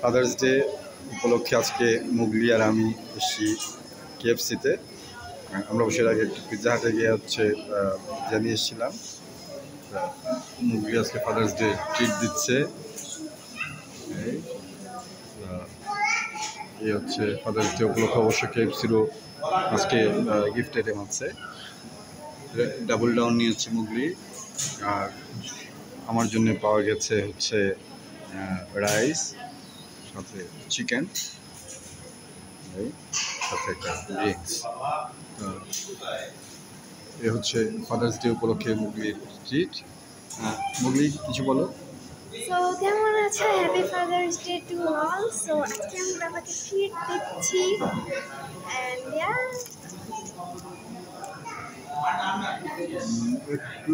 Father's day উপলক্ষে আজকে মুগলি আর আমি এসেছি কেএফসিতে। আমরা বসে আগে একটু পিৎজা হাটে গিয়ে জানিয়ে এসেছিলাম। মুগলি আজকে ফাদার্স ডে ট্রিট দিচ্ছে। এই হচ্ছে ফাদার্স ডে উপলক্ষে অবশ্য কেএফসিরও আজকে গিফট আইটেম আছে। ডাবল ডাউন নিয়ে হচ্ছে মুগলি, আর আমার জন্য পাওয়া গেছে হচ্ছে রাইস, সাথে চিকেন, সাথে একটা ড্রিঙ্কস। এ হচ্ছে ফাদার্স ডে উপলক্ষে মুগলির ট্রিট। মুগলি কিছু বলো। সো কেমন আছো? Happy father's day to all. So আজকে আমি বাবাকে ট্রিট দিচ্ছি এন্ড ইয়া একটু